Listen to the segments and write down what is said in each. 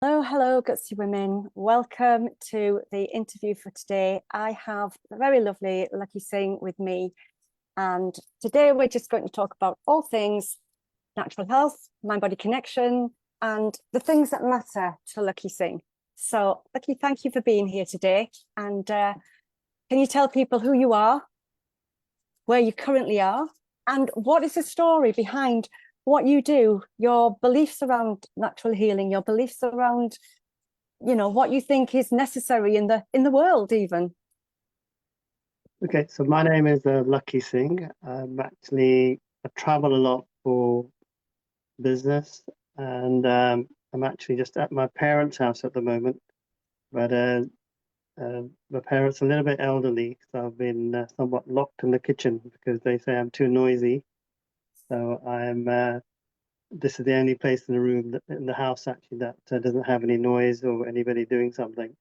Hello, hello, Gutsy Women. Welcome to the interview for today. I have the very lovely Lakhi Singh with me, and today we're just going to talk about all things natural health, mind-body connection, and the things that matter to Lakhi Singh. So, Lakhi, thank you for being here today. And can you tell people who you are, where you currently are, and what is the story behind what you do, your beliefs around natural healing, your beliefs around, what you think is necessary in the world even. Okay, so my name is Lakhi Singh. I travel a lot for business, and I'm actually just at my parents' house at the moment. But my parents are a little bit elderly, so I've been somewhat locked in the kitchen because they say I'm too noisy. So this is the only place in the room in the house actually that doesn't have any noise or anybody doing something.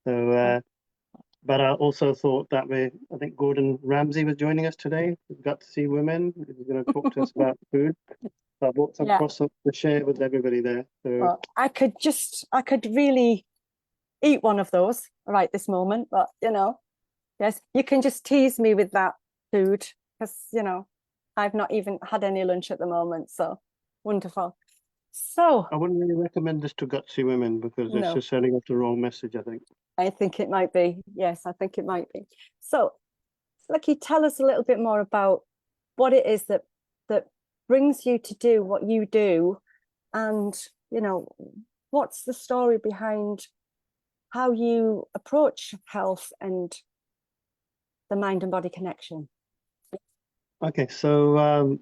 So but I also thought that I think Gordon Ramsay was joining us today. Gutsy Women. He's going to talk to us about food. So I bought some Yeah. croissants to share with everybody there. So Well, I could really eat one of those right this moment, but yes, you can just tease me with that food because I've not even had any lunch at the moment. So wonderful. So I wouldn't really recommend this to Gutsy Women because it's no, just sending off the wrong message, I think. I think it might be. Yes, I think it might be. So, Lucky, tell us a little bit more about what it is that brings you to do what you do, and what's the story behind how you approach health and the mind and body connection. Okay, so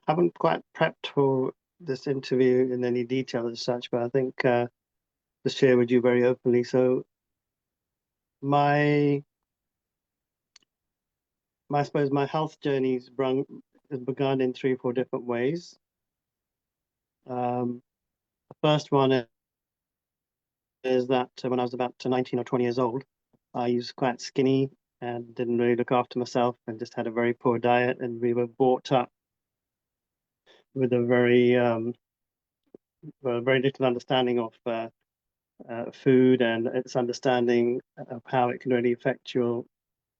haven't quite prepped for this interview in any detail as such, but I think to share with you very openly. So my I suppose my health journey has begun in 3 or 4 different ways. The first one is that when I was about 19 or 20 years old, I was quite skinny and didn't really look after myself and just had a very poor diet. And we were brought up with a very little understanding of food and its understanding of how it can really affect your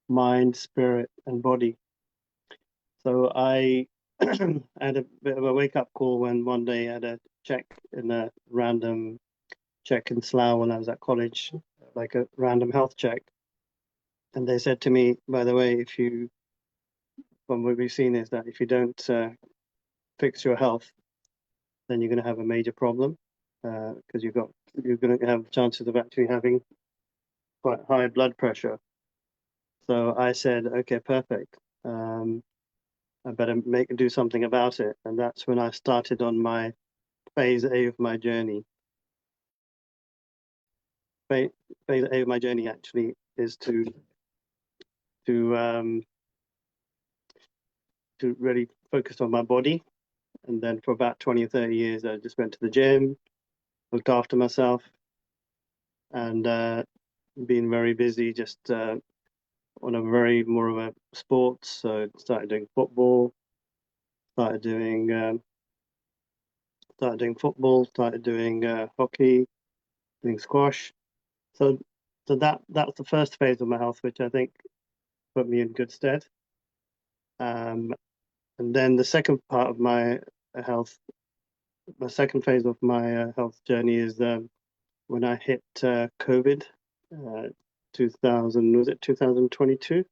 mind, spirit, and body. So I had a bit of a wake-up call when one day I had a random check in Slough when I was at college, like a random health check. And they said to me, by the way, from what we've seen is that if you don't fix your health, then you're going to have a major problem because you're going to have chances of actually having quite high blood pressure. So I said, okay, perfect. I better do something about it. And that's when I started on my phase A of my journey. Phase A of my journey actually is to really focus on my body. And then for about 20 or 30 years, I just went to the gym, looked after myself, and been very busy just on a very more of a sports. So started doing football, started doing hockey, doing squash. So that's the first phase of my health, which I think put me in good stead. And then the second part of my health, my second phase of my health journey is when I hit COVID, 2000, was it 2022?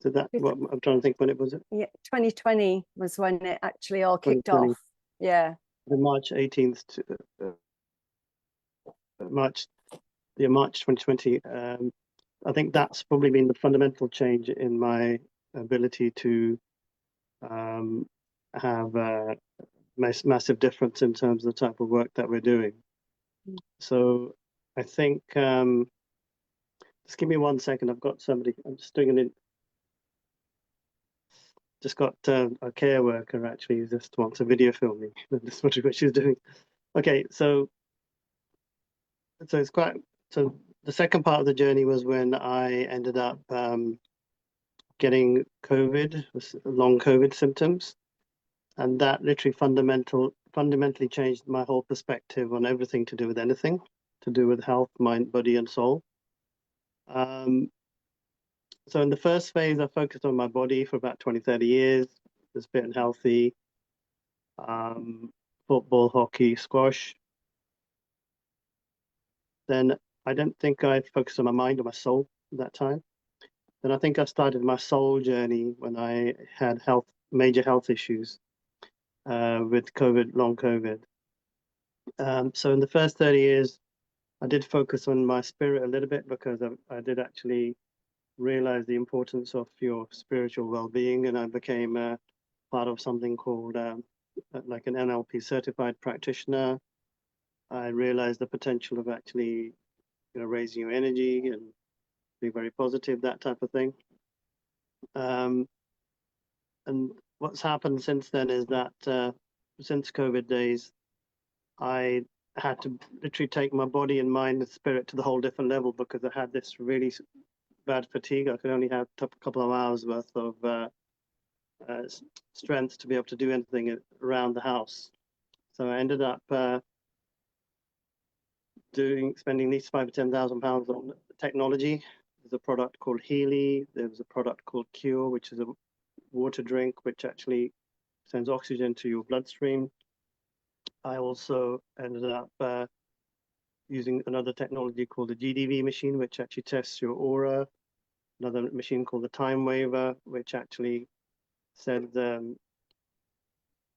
So I'm trying to think when it was. Yeah, 2020 was when it actually all kicked 2020. off. Yeah. The March 18th to March 2020. I think that's probably been the fundamental change in my ability to have a massive difference in terms of the type of work that we're doing. So I think just give me 1 second. I've got somebody. I'm just doing just got a care worker actually who just wants a video filming. That's what she's doing. Okay, so it's quite. So the second part of the journey was when I ended up getting COVID, long COVID symptoms. And that literally fundamentally changed my whole perspective on everything to do with anything, to do with health, mind, body, and soul. So in the first phase, I focused on my body for about 20, 30 years, was fit and healthy, football, hockey, squash. Then I don't think I focused on my mind or my soul at that time. Then I think I started my soul journey when I had major health issues with COVID, long COVID. So in the first 30 years, I did focus on my spirit a little bit because I did actually realize the importance of your spiritual well-being, and I became part of something called like an NLP certified practitioner. I realized the potential of actually, raising your energy and being very positive, that type of thing. And what's happened since then is that since COVID days, I had to literally take my body and mind and spirit to the whole different level because I had this really bad fatigue. I could only have a couple of hours worth of strength to be able to do anything around the house. So I ended up spending these £5,000 to £10,000 on technology. There's a product called Healy. There was a product called Cure, which is a water drink which actually sends oxygen to your bloodstream. I also ended up using another technology called the GDV machine, which actually tests your aura. Another machine called the Time Waver, which actually sends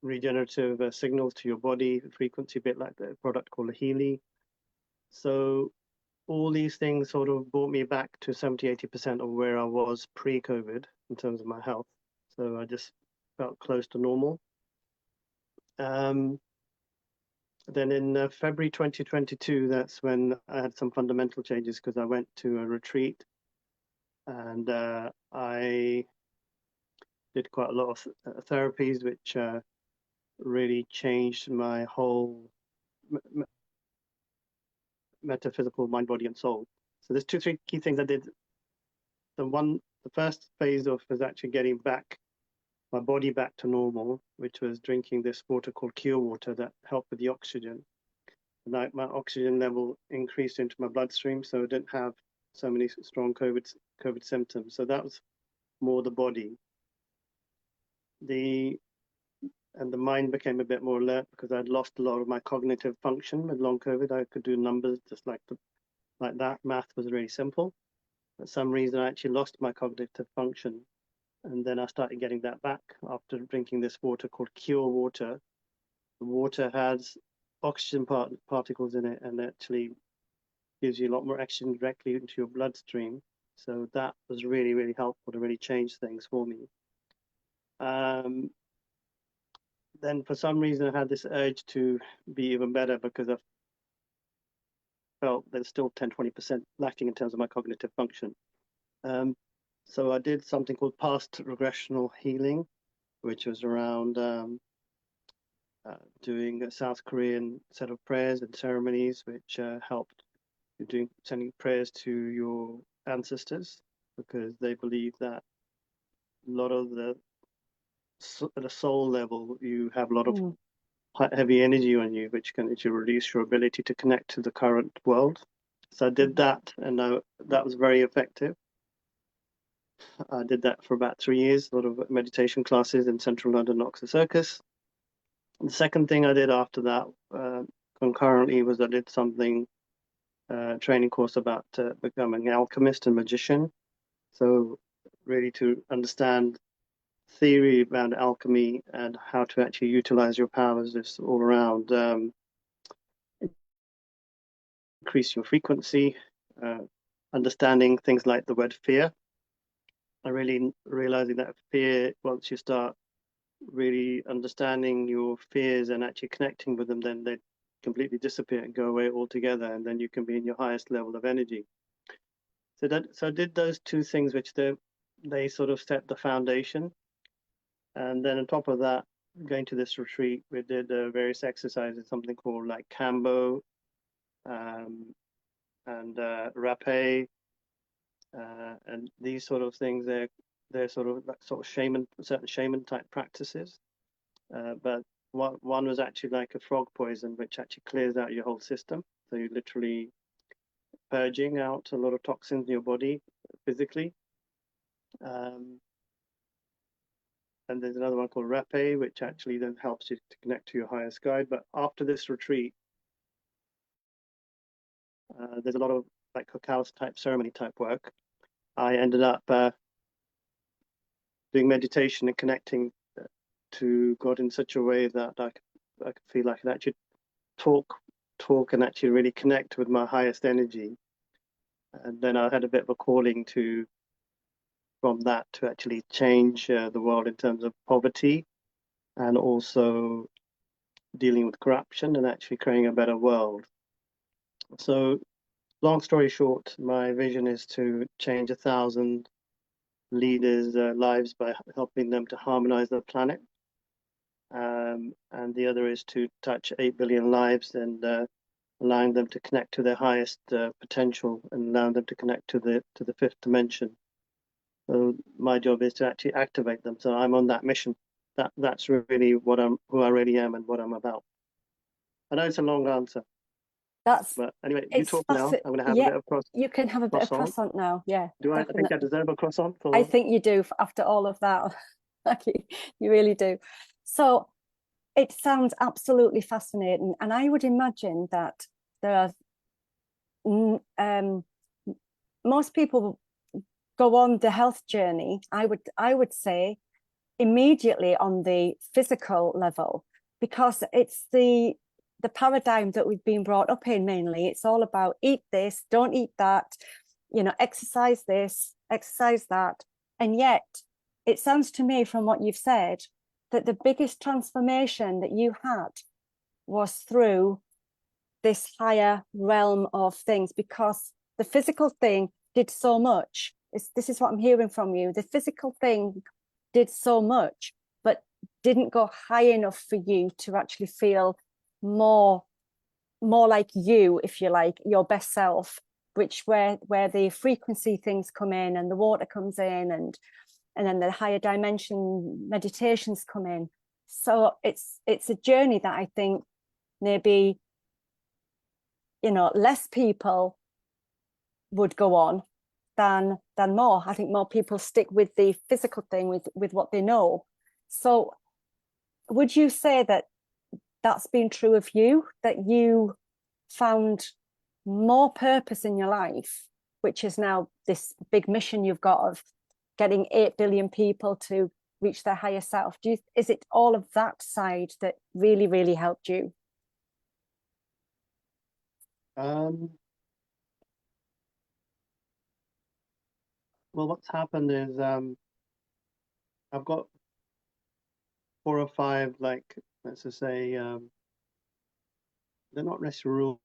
regenerative signals to your body frequency, a bit like the product called the Healy. So all these things sort of brought me back to 70-80% of where I was pre-COVID in terms of my health. So I just felt close to normal. Then in February 2022, that's when I had some fundamental changes because I went to a retreat and I did quite a lot of therapies, which really changed my whole metaphysical mind, body, and soul. So there's three key things I did. The first phase of was actually getting my body back to normal, which was drinking this water called Cure water that helped with the oxygen. Like my oxygen level increased into my bloodstream, so I didn't have so many strong COVID symptoms. So that was more the body. And the mind became a bit more alert because I'd lost a lot of my cognitive function with long COVID. I could do numbers just like that. Math was really simple. For some reason, I actually lost my cognitive function. And then I started getting that back after drinking this water called Cure water. The water has oxygen particles in it and actually gives you a lot more oxygen directly into your bloodstream. So that was really, really helpful to really change things for me. Then for some reason, I had this urge to be even better because I felt there's still 10-20% lacking in terms of my cognitive function. So I did something called past regressional healing, which was around doing a South Korean set of prayers and ceremonies, which helped sending prayers to your ancestors because they believe that a lot of at a soul level, you have a lot of heavy energy on you, which can actually reduce your ability to connect to the current world. So I did that, and that was very effective. I did that for about 3 years, a lot of meditation classes in central London, Oxford Circus. And the second thing I did after that, concurrently, was I did something, training course about becoming an alchemist and magician. So really to understand theory around alchemy and how to actually utilize your powers is all around increase your frequency, understanding things like the word fear, and really realizing that fear, once you start really understanding your fears and actually connecting with them, then they completely disappear and go away altogether, and then you can be in your highest level of energy. So I did those two things, which they sort of set the foundation. And then on top of that, going to this retreat, we did various exercises, something called like Kambo and Rapé, and these sort of things. They're sort of like certain shaman type practices. but one was actually like a frog poison, which actually clears out your whole system. So you're literally purging out a lot of toxins in your body physically. And there's another one called Repe, which actually then helps you to connect to your highest guide. But after this retreat, there's a lot of like cacao type ceremony type work. I ended up doing meditation and connecting to God in such a way that I could feel I can actually talk and actually really connect with my highest energy. And then I had a bit of a calling from that to actually change the world in terms of poverty and also dealing with corruption and actually creating a better world. So long story short, my vision is to change 1,000 leaders' lives by helping them to harmonize the planet. And the other is to touch 8 billion lives and allowing them to connect to their highest potential and allowing them to connect to the fifth dimension. So my job is to actually activate them. So I'm on that mission. That's really who I really am and what I'm about. I know it's a long answer. But anyway, you talk now. I'm going to have a bit of croissant. You can have a bit of croissant now. Yeah. Do I think I deserve a croissant? I think you do after all of that. You really do. So it sounds absolutely fascinating. And I would imagine that there are most people go on the health journey, I would say, immediately on the physical level, because it's the paradigm that we've been brought up in mainly. It's all about eat this, don't eat that, exercise this, exercise that. And yet it sounds to me from what you've said that the biggest transformation that you had was through this higher realm of things, because the physical thing did so much. This is what I'm hearing from you. The physical thing did so much, but didn't go high enough for you to actually feel more like you, if you like, your best self, which where the frequency things come in and the water comes in and then the higher dimension meditations come in. So it's a journey that I think maybe less people would go on than more. I think more people stick with the physical thing, with what they know. So would you say that that's been true of you, that you found more purpose in your life, which is now this big mission you've got of getting 8 billion people to reach their higher self? Is it all of that side that really, really helped you? Well, what's happened is I've got 4 or 5, like, let's just say, they're not necessarily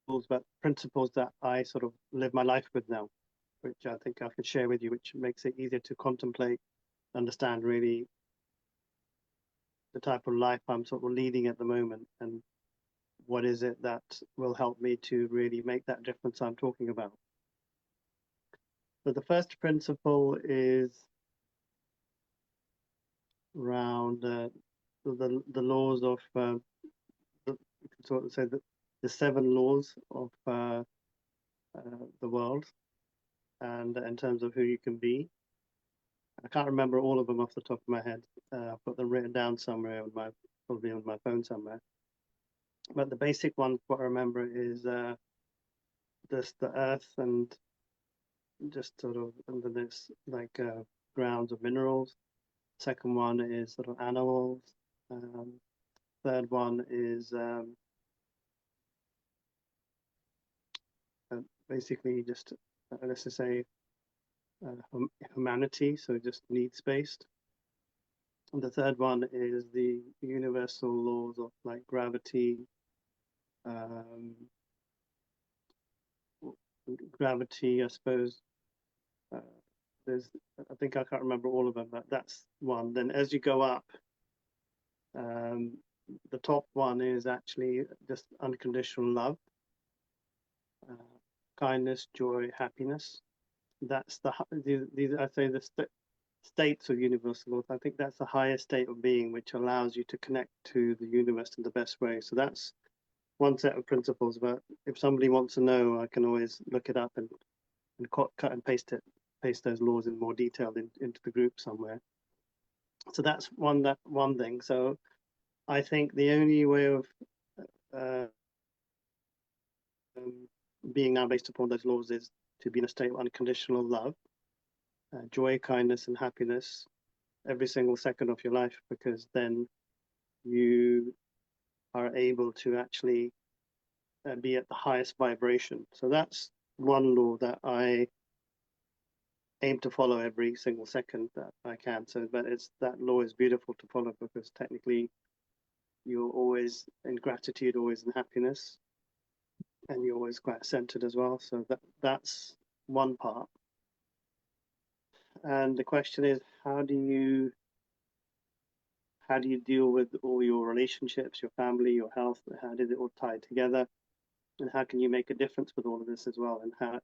rules, but principles that I sort of live my life with now, which I think I can share with you, which makes it easier to contemplate, understand really the type of life I'm sort of leading at the moment and what is it that will help me to really make that difference I'm talking about. So the first principle is around the laws of you can sort of say the 7 laws of the world, and in terms of who you can be. I can't remember all of them off the top of my head. I've got them written down somewhere probably on my phone somewhere. But the basic one, what I remember is just the earth and just sort of under this like grounds of minerals. Second one is sort of animals. Third one is basically just let's just say humanity, so just needs-based. And the third one is the universal laws of like gravity, I suppose. I think I can't remember all of them, but that's one. Then as you go up, the top one is actually just unconditional love, kindness, joy, happiness. That's these I say the states of universal laws. I think that's the highest state of being, which allows you to connect to the universe in the best way. So that's one set of principles. But if somebody wants to know, I can always look it up and cut and paste those laws in more detail into the group somewhere. So that's one thing. So I think the only way of being now based upon those laws is to be in a state of unconditional love, joy, kindness, and happiness every single second of your life, because then you are able to actually be at the highest vibration. So that's one law that I aim to follow every single second that I can. So, but that law is beautiful to follow, because technically you're always in gratitude, always in happiness, and you're always quite centered as well. So that's one part. And the question is, how do you deal with all your relationships, your family, your health? How did it all tie together? And how can you make a difference with all of this as well? And how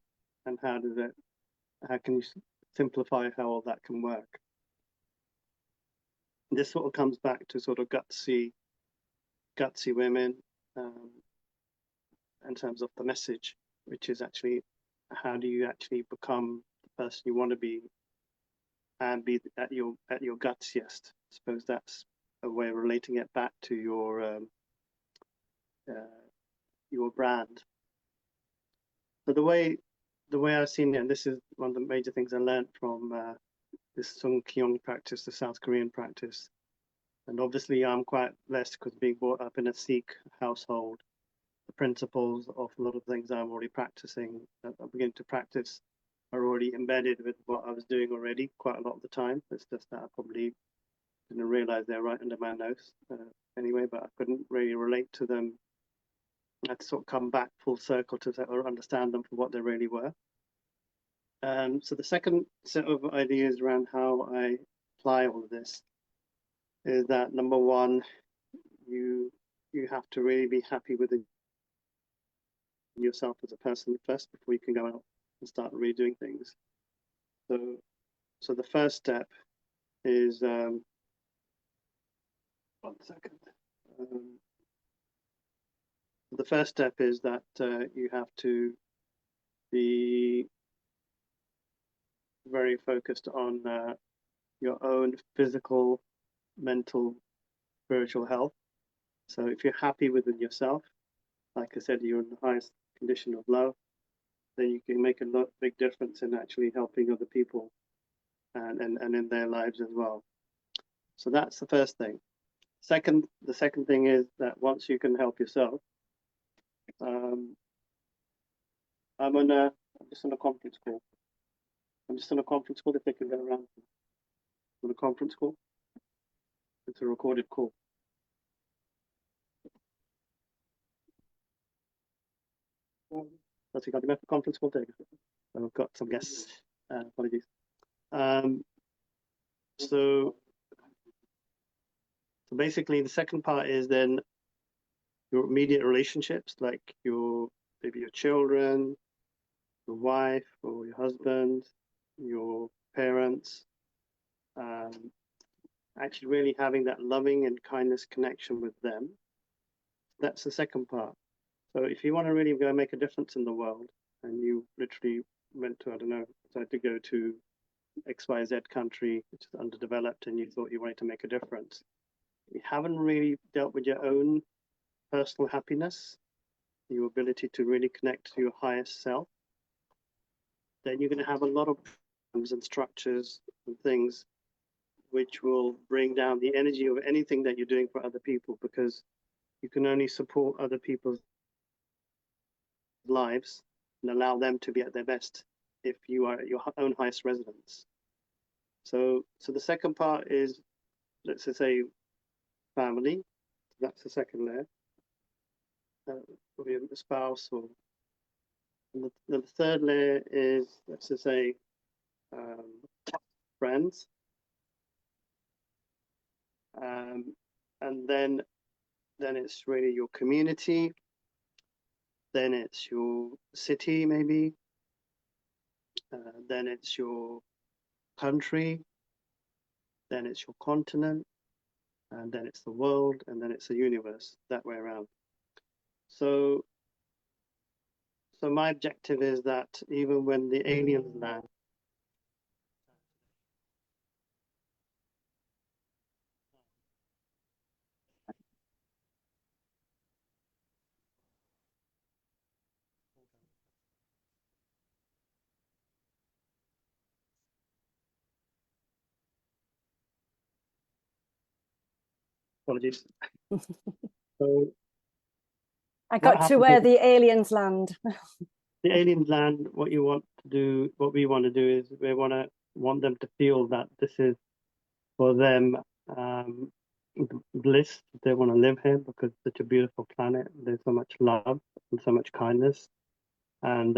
can you simplify how all that can work? And this sort of comes back to sort of gutsy women, in terms of the message, which is actually, how do you actually become the person you want to be and be at your gutsiest? I suppose that's a way of relating it back to your brand. So the way I've seen it, and this is one of the major things I learned from this Sung Kyung practice, the South Korean practice. And obviously I'm quite blessed because being brought up in a Sikh household, the principles of a lot of things I'm already practicing, I'm beginning to practice, are already embedded with what I was doing already quite a lot of the time. It's just that I probably didn't realize they're right under my nose anyway, but I couldn't really relate to them. I had to sort of come back full circle to or understand them for what they really were. So the second set of ideas around how I apply all of this is that, number one, you have to really be happy with yourself as a person first before you can go out and start redoing things. So the first step is one second. The first step is that you have to be very focused on your own physical, mental, spiritual health. So if you're happy within yourself, like I said, you're in the highest condition of love, then you can make a big difference in actually helping other people and in their lives as well. So that's the first thing. The second thing is that once you can help yourself, I'm just on a conference call. If they can get around on a conference call. It's a recorded call. That's got the conference call taken. I've got some guests. Apologies. So basically, the second part is then your immediate relationships, like maybe your children, your wife or your husband, your parents. Actually really having that loving and kindness connection with them. That's the second part. So if you want to really go make a difference in the world, and you literally went to, I don't know, decided to go to XYZ country, which is underdeveloped, and you thought you wanted to make a difference, you haven't really dealt with your own personal happiness, your ability to really connect to your highest self, then you're going to have a lot of programs and structures and things which will bring down the energy of anything that you're doing for other people, because you can only support other people's lives and allow them to be at their best if you are at your own highest resonance. So the second part is, let's just say, family. That's the second layer. Probably a spouse, or the third layer is, let's just say, friends. And then it's really your community. Then it's your city, maybe. Then it's your country. then it's your continent, and then it's the world, and then it's the universe, that way around. So my objective is that even when the aliens land, apologies. So I what got to happens where is the aliens land. the aliens land. What we want to do is we want them to feel that this is for them bliss. They want to live here because it's such a beautiful planet. There's so much love and so much kindness, and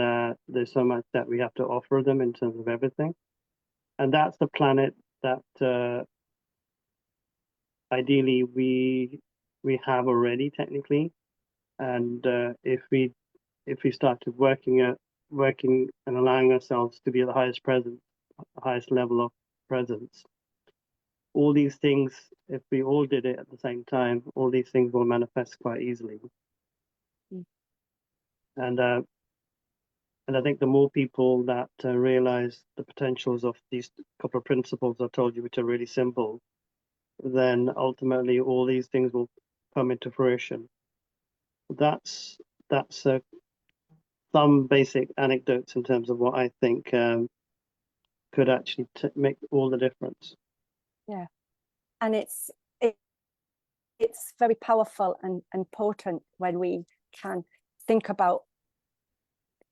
there's so much that we have to offer them in terms of everything. And that's the planet that ideally we have already technically. And if we started working and allowing ourselves to be at the highest level of presence, all these things, if we all did it at the same time, all these things will manifest quite easily. Mm. And I think the more people that realize the potentials of these couple of principles I told you, which are really simple, then ultimately all these things will come into fruition. That's some basic anecdotes in terms of what I think could actually make all the difference. Yeah, and it's very powerful and potent when we can think about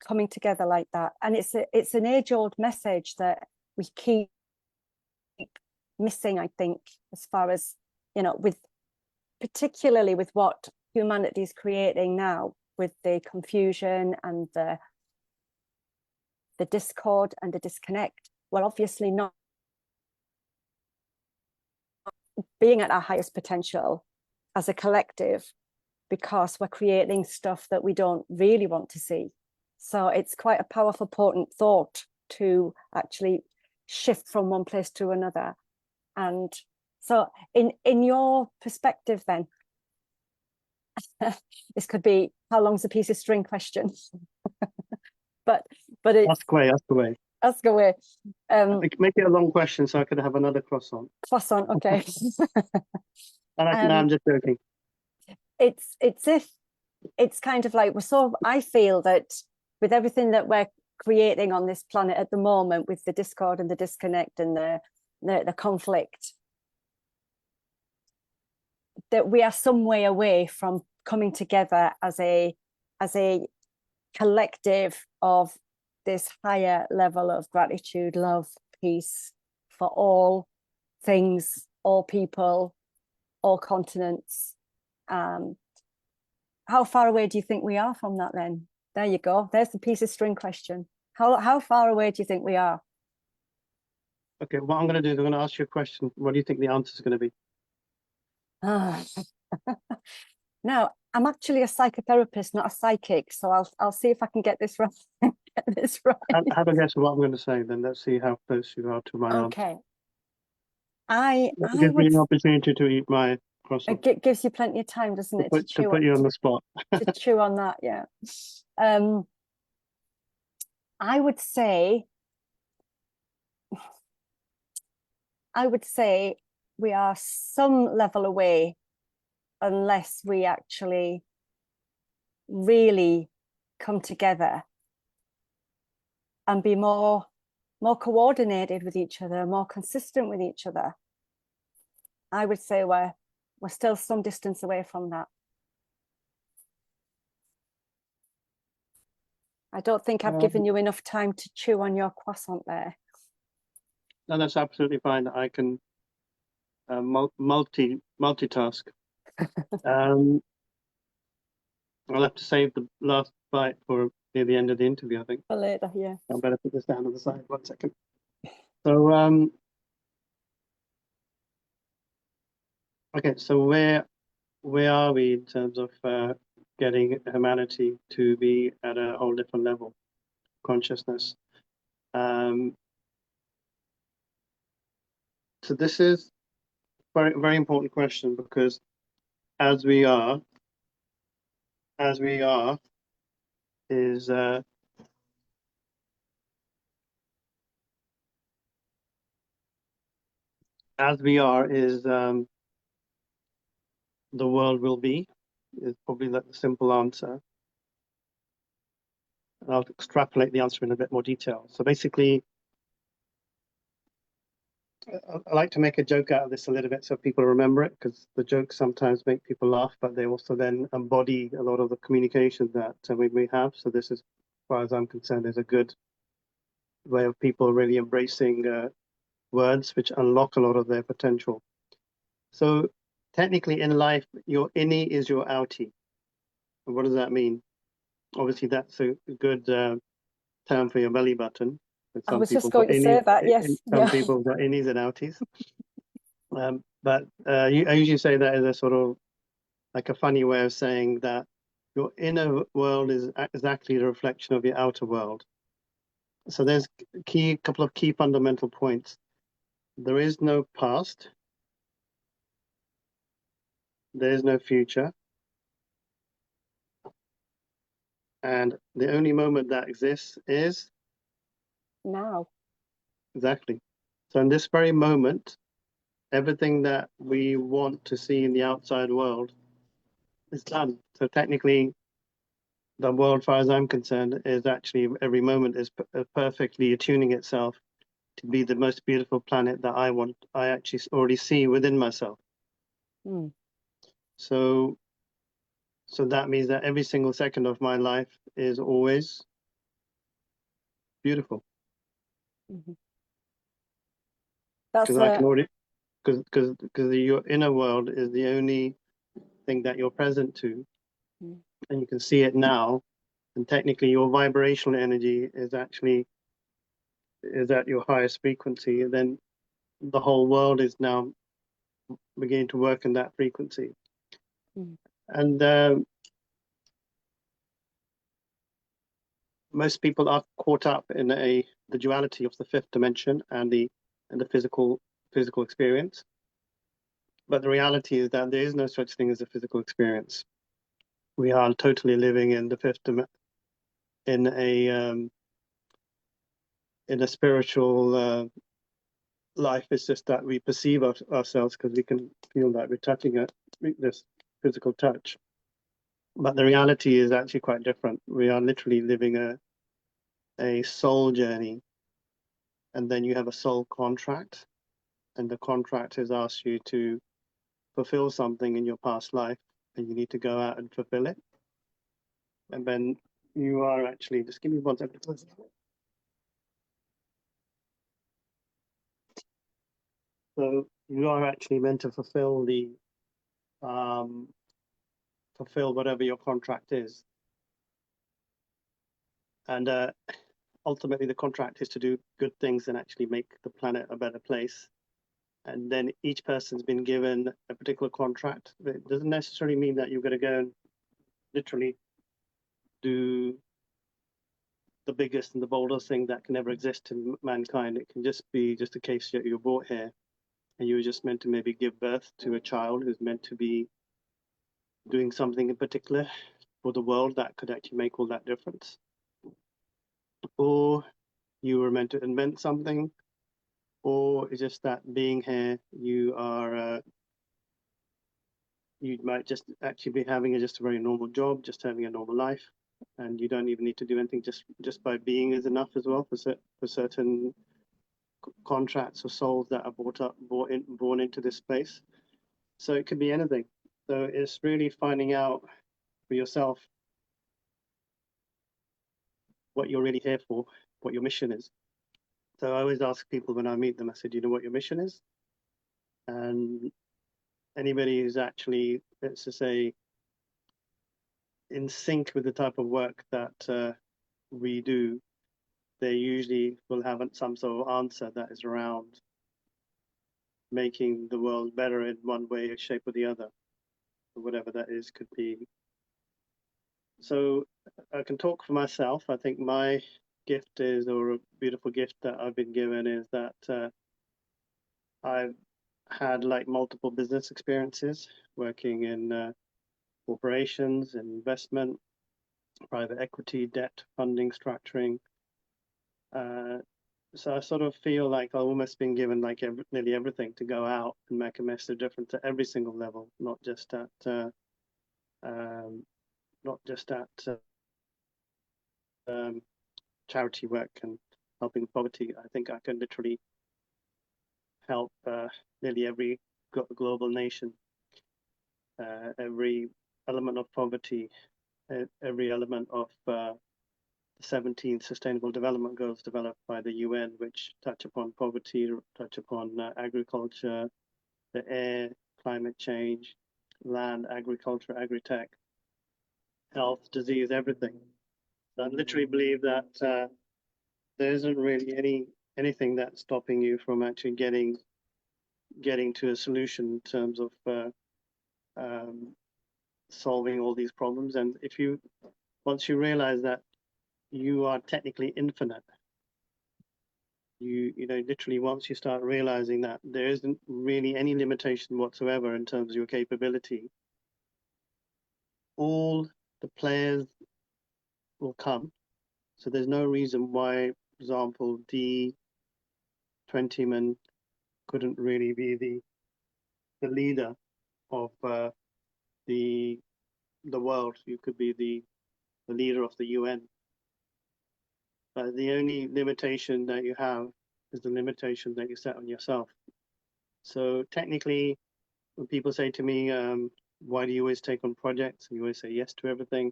coming together like that. And it's an age-old message that we keep missing, I think, as far as, you know, particularly with what humanity is creating now, with the confusion and the discord and the disconnect. Well, obviously not being at our highest potential as a collective, because we're creating stuff that we don't really want to see. So it's quite a powerful, potent thought to actually shift from one place to another. And so in your perspective then, this could be how long's a piece of string question. but it's Ask away. Ask away. Make it a long question so I could have another croissant. Croissant, okay. No, I'm just joking. It's kind of like I feel that with everything that we're creating on this planet at the moment, with the discord and the disconnect and the conflict, that we are some way away from coming together as a collective of this higher level of gratitude, love, peace for all things, all people, all continents. How far away do you think we are from that then? There you go. There's the piece of string question. How far away do you think we are? Okay, what I'm going to do is I'm going to ask you a question. What do you think the answer is going to be? Now, I'm actually a psychotherapist, not a psychic, so I'll see if I can get this right. Have a guess of what I'm going to say, then let's see how close you are to my answer. Okay. I Gives would me an opportunity to eat my croissant. It gives you plenty of time, doesn't it, to put you on the spot. to chew on that, yeah. I would say we are some level away, unless we actually really come together and be more coordinated with each other, more consistent with each other. I would say we're still some distance away from that. I don't think I've given you enough time to chew on your croissant there. No, that's absolutely fine. I can multitask. I'll have to save the last bite for near the end of the interview, I think. For later, yeah. I better put this down on the side. 1 second. So, okay. So where are we in terms of getting humanity to be at a whole different level, consciousness? So this is very, very important question, because as we are is as we are is the world will be, is probably the simple answer. And I'll extrapolate the answer in a bit more detail. So basically, I like to make a joke out of this a little bit so people remember it, because the jokes sometimes make people laugh, but they also then embody a lot of the communication that we have. So this is, as far as I'm concerned, is a good way of people really embracing words which unlock a lot of their potential. So technically in life, your innie is your outie. And what does that mean? Obviously, that's a good term for your belly button. I was just going to say that, yes. Some people got innies and outies. But I usually say that as a sort of like a funny way of saying that your inner world is exactly the reflection of your outer world. So there's a couple of key fundamental points. There is no past. There is no future. And the only moment that exists is now. Exactly. So in this very moment, everything that we want to see in the outside world is done. So technically, the world, as far as I'm concerned, is actually every moment is perfectly attuning itself to be the most beautiful planet that I actually already see within myself. Mm. So that means that every single second of my life is always beautiful. Mm-hmm. Because I can already, because your inner world is the only thing that you're present to, and you can see it now. And technically, your vibrational energy is at your highest frequency, and then the whole world is now beginning to work in that frequency. And most people are caught up in the duality of the fifth dimension and the physical experience. But the reality is that there is no such thing as a physical experience. We are totally living in the fifth dimension, in a spiritual life. Is just that we perceive ourselves because we can feel that we're touching this physical touch. But the reality is actually quite different. We are literally living a soul journey, and then you have a soul contract, and the contract has asked you to fulfill something in your past life, and you need to go out and fulfill it. And then you are actually, just give me 1 second. So you are actually meant to fulfill fulfill whatever your contract is. And ultimately, the contract is to do good things and actually make the planet a better place. And then each person's been given a particular contract. It doesn't necessarily mean that you're going to go and literally do the biggest and the boldest thing that can ever exist in mankind. It can just be just a case that you're brought here and you were just meant to maybe give birth to a child who's meant to be doing something in particular for the world that could actually make all that difference. Or you were meant to invent something, or it's just that being here, you might just actually be having just a very normal job, just having a normal life, and you don't even need to do anything. Just by being is enough as well for certain contracts or souls that are born into this space. So it could be anything. So it's really finding out for yourself what you're really here for, what your mission is. So I always ask people when I meet them, I said, "Do you know what your mission is?" And anybody who's actually, let's just say, in sync with the type of work that we do, they usually will have some sort of answer that is around making the world better in one way, shape, or the other, or whatever that is, could be. So I can talk for myself. I think my gift is, or a beautiful gift that I've been given, is that I've had like multiple business experiences working in corporations, investment, private equity, debt funding, structuring. So I sort of feel like I've almost been given like nearly everything to go out and make a massive difference at every single level, not just at charity work and helping poverty. I think I can literally help nearly every global nation, every element of poverty, every element of the 17 Sustainable Development Goals developed by the UN, which touch upon poverty, touch upon agriculture, the air, climate change, land, agriculture, agri-tech, health, disease, everything. So I literally believe that there isn't really anything that's stopping you from actually getting to a solution in terms of solving all these problems. And if you once you realize that you are technically infinite, you know, literally once you start realizing that there isn't really any limitation whatsoever in terms of your capability, all the players will come. So there's no reason why, for example, D20man couldn't really be the leader of the world. You could be the leader of the UN. But the only limitation that you have is the limitation that you set on yourself. So technically, when people say to me, why do you always take on projects and you always say yes to everything?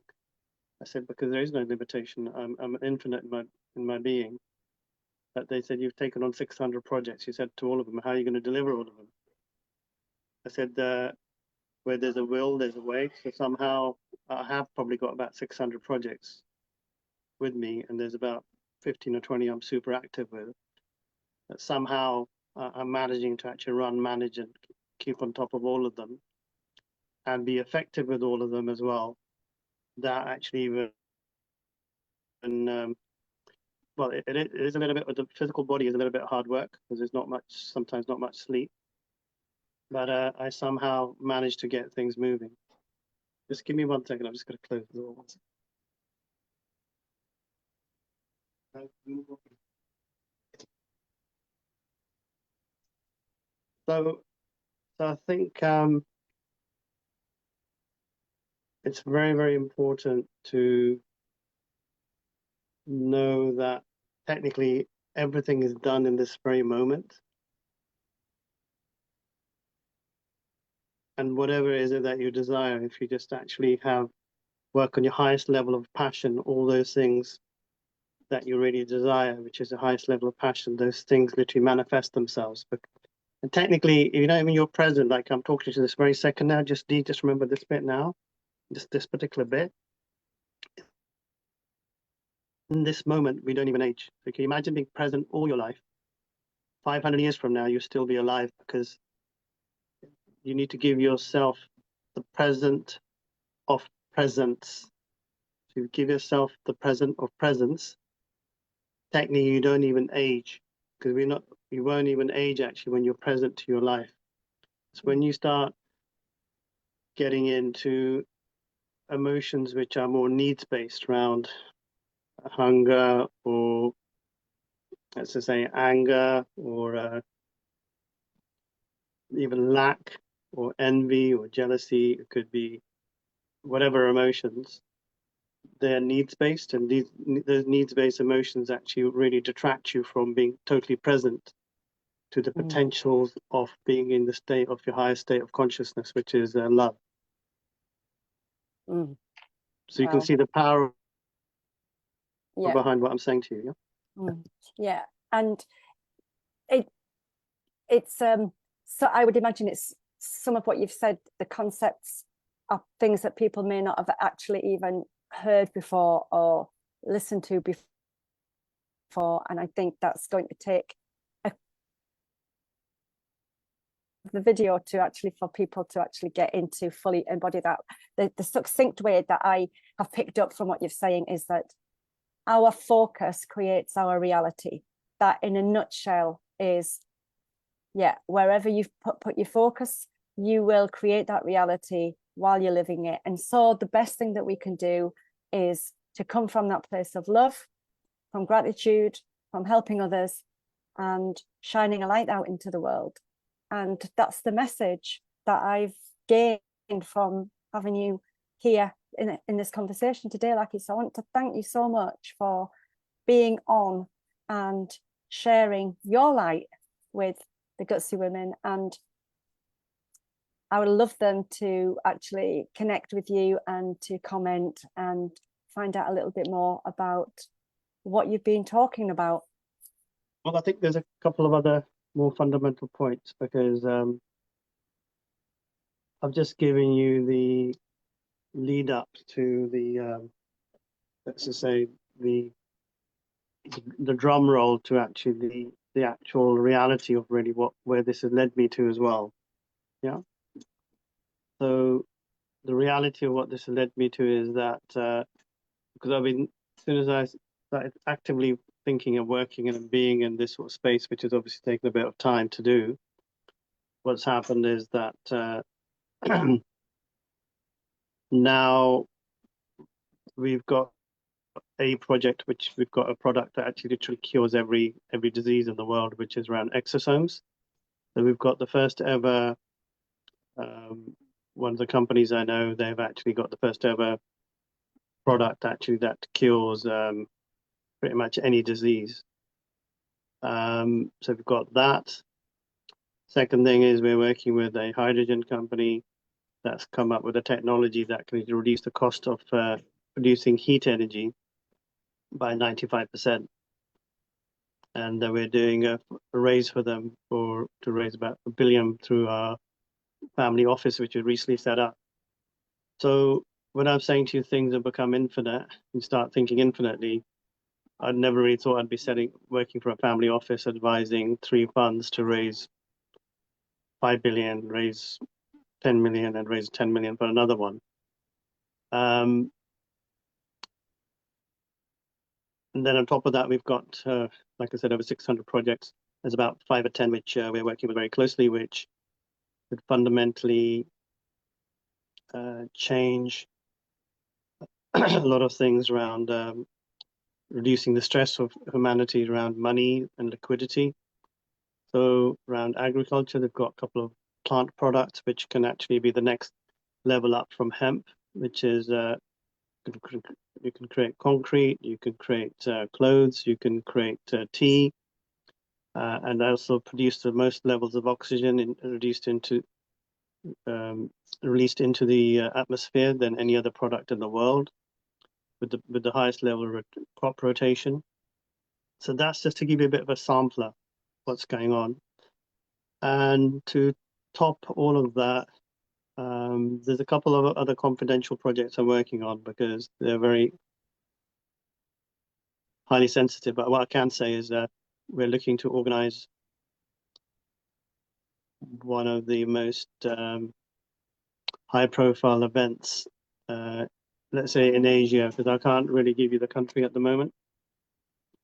I said, because there is no limitation. I'm infinite in my being. But they said, you've taken on 600 projects. You said to all of them, how are you going to deliver all of them? I said, where there's a will, there's a way. So somehow I have probably got about 600 projects with me, and there's about 15 or 20 I'm super active with. That somehow I'm managing to actually manage and keep on top of all of them and be effective with all of them as well. That actually even, well, it is a little bit, with the physical body is a little bit hard work because there's sometimes not much sleep. But I somehow managed to get things moving. Just give me 1 second. I'm just going to close the door. So I think it's very, very important to know that technically everything is done in this very moment. And whatever it is that you desire, if you just actually work on your highest level of passion, all those things that you really desire, which is the highest level of passion, those things literally manifest themselves. And technically, you know, even you're present, like I'm talking to you this very second now, just remember this bit now, just this particular bit. In this moment, we don't even age. So can you imagine being present all your life? 500 years from now, you'll still be alive because you need to give yourself the present of presence. So you give yourself the present of presence. Technically, you don't even age because you won't even age actually when you're present to your life. So when you start getting into emotions which are more needs-based around hunger or, let's just say, anger or even lack or envy or jealousy, it could be whatever emotions, they're needs-based, and those needs-based emotions actually really detract you from being totally present to the potentials of being in the state of your highest state of consciousness, which is love. So you can see the power behind what I'm saying to you. Yeah, and it's so I would imagine it's some of what you've said, the concepts are things that people may not have actually even heard before or listened to before, and I think that's going to take the video to actually, for people to actually get into, fully embody that. The succinct way that I have picked up from what you're saying is that our focus creates our reality. That in a nutshell is yeah, wherever you've put your focus, you will create that reality while you're living it. And so the best thing that we can do is to come from that place of love, from gratitude, from helping others, and shining a light out into the world. And that's the message that I've gained from having you here in this conversation today, Lakhi. So I want to thank you so much for being on and sharing your light with the Gutsy Women. And I would love them to actually connect with you and to comment and find out a little bit more about what you've been talking about. Well, I think there's a couple of other more fundamental points, because I've just given you the lead up to the let's just say the drum roll to actually the actual reality of really where this has led me to as well. Yeah. So the reality of what this has led me to is that because I've been, as soon as I started actively thinking and working and being in this sort of space, which has obviously taken a bit of time to do, what's happened is that now we've got a project, which we've got a product that actually literally cures every disease in the world, which is around exosomes. So we've got the first ever, one of the companies I know, they've actually got the first ever product actually that cures pretty much any disease. So we've got that. Second thing is we're working with a hydrogen company that's come up with a technology that can reduce the cost of producing heat energy by 95%. And we're doing a raise for them to raise about $1 billion through our family office, which we recently set up. So when I'm saying to you things have become infinite, you start thinking infinitely. I'd never really thought I'd be working for a family office, advising 3 funds to raise 5 billion, raise 10 million, and raise 10 million for another one. And then on top of that, we've got, like I said, over 600 projects. There's about 5 or 10 which we're working with very closely, which would fundamentally change a lot of things around reducing the stress of humanity around money and liquidity. So around agriculture, they've got a couple of plant products which can actually be the next level up from hemp, which is you can create concrete, you can create clothes, you can create tea, and also produce the most levels of oxygen released into the atmosphere than any other product in the world, with the highest level of crop rotation. So that's just to give you a bit of a sampler what's going on. And to top all of that, there's a couple of other confidential projects I'm working on because they're very highly sensitive. But what I can say is that we're looking to organize one of the most high-profile events, let's say in Asia, because I can't really give you the country at the moment.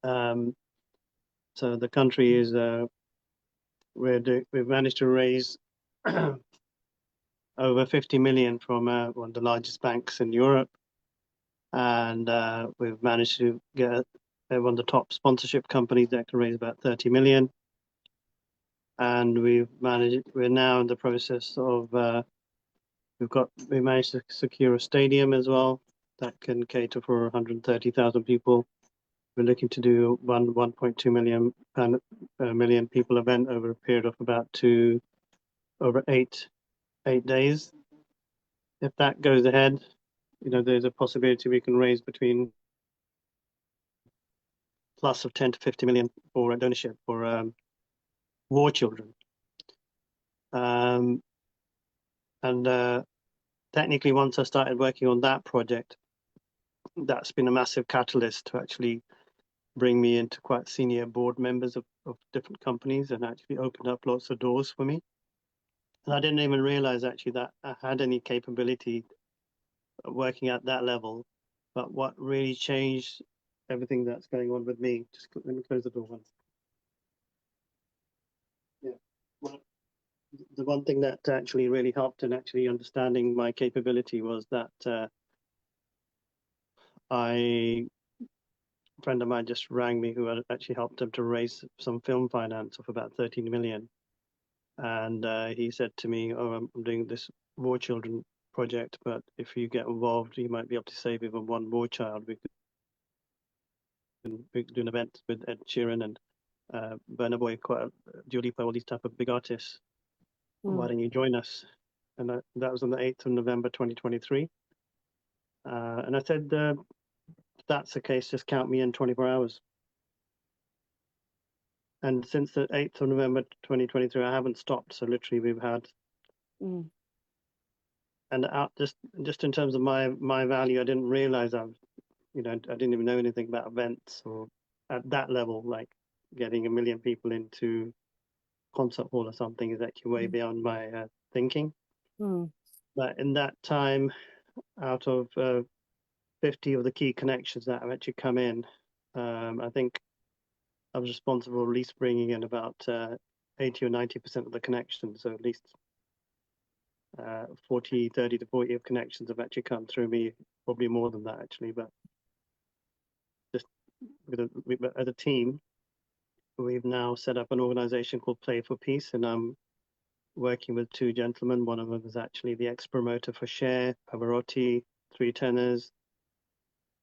So the country is we've managed to raise over 50 million from one of the largest banks in Europe, and we've managed to get one of the top sponsorship companies that can raise about 30 million. And we're now in the process of we managed to secure a stadium as well that can cater for 130,000 people. We're looking to do 1.2 million people event over a period of about over eight days. If that goes ahead, there's a possibility we can raise between plus of 10 to 50 million for a donorship for war children. And technically, once I started working on that project, that's been a massive catalyst to actually bring me into quite senior board members of different companies and actually opened up lots of doors for me. And I didn't even realize actually that I had any capability of working at that level. But what really changed everything that's going on with me, just let me close the door once. Yeah. the one thing that actually really helped in actually understanding my capability was that a friend of mine just rang me who had actually helped him to raise some film finance of about 13 million. And he said to me, "Oh, I'm doing this war children project, but if you get involved, you might be able to save even one war child. We could do an event with Ed Sheeran and Burna Boy, Dua Lipa, all these type of big artists. Why don't you join us?" And that was on the 8th of November 2023. And I said, if that's the case, just count me in 24 hours. And since the 8th of November 2023, I haven't stopped. So literally we've had, and just in terms of my value, I didn't realize I didn't even know anything about events or at that level, like getting 1 million people into concert hall or something is actually way beyond my thinking. But in that time, out of 50 of the key connections that have actually come in, I think I was responsible for at least bringing in about 80 or 90% of the connections. So at least 30 to 40 of connections have actually come through me, probably more than that actually. But just as a team, we've now set up an organization called Play for Peace, and I'm working with two gentlemen. One of them is actually the ex-promoter for Cher, Pavarotti, Three Tenors,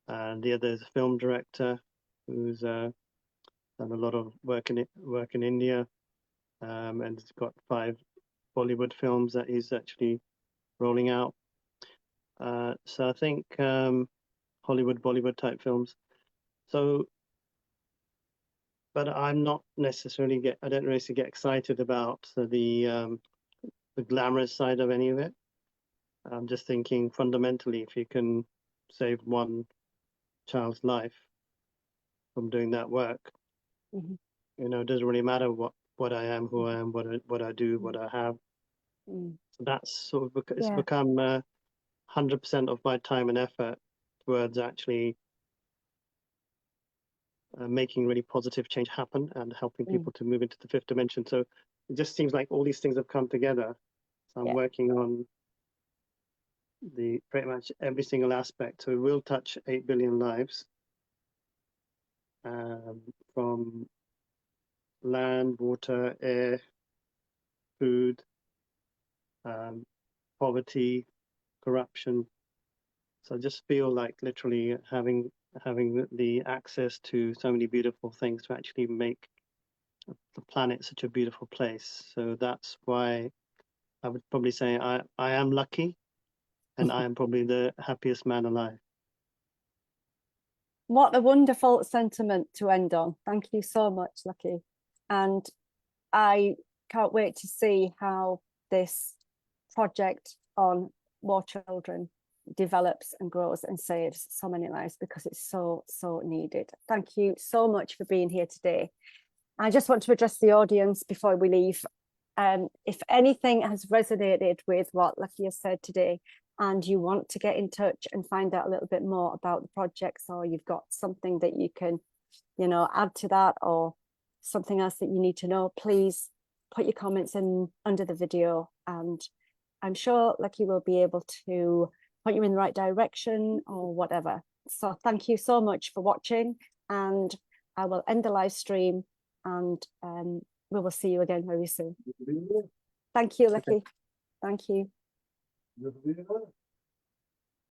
and the other is a film director who's done a lot of work in India, and he's got 5 Bollywood films that he's actually rolling out. So I think Hollywood, Bollywood type films. So, but I'm not necessarily I don't really get excited about the glamorous side of any of it. I'm just thinking fundamentally, if you can save one child's life from doing that work, it doesn't really matter what I am, who I am, what I do, what I have. So that's sort of it's become 100% of my time and effort towards actually making really positive change happen and helping people to move into the 5th dimension. So it just seems like all these things have come together. So I'm working on pretty much every single aspect. So it will touch 8 billion lives, from land, water, air, food, poverty, corruption. So I just feel like literally having the access to so many beautiful things to actually make the planet such a beautiful place. So that's why I would probably say I am lucky, and I am probably the happiest man alive. What a wonderful sentiment to end on. Thank you so much, Lucky. And I can't wait to see how this project on war children develops and grows and saves so many lives, because it's so needed. Thank you so much for being here today. I just want to address the audience before we leave. If anything has resonated with what Lucky has said today, and you want to get in touch and find out a little bit more about the projects, or you've got something that you can, add to that, or something else that you need to know, please put your comments in under the video, and I'm sure Lucky will be able to point you in the right direction or whatever. So thank you so much for watching, and I will end the live stream, and we will see you again very soon. Thank you, Lucky. Thank you.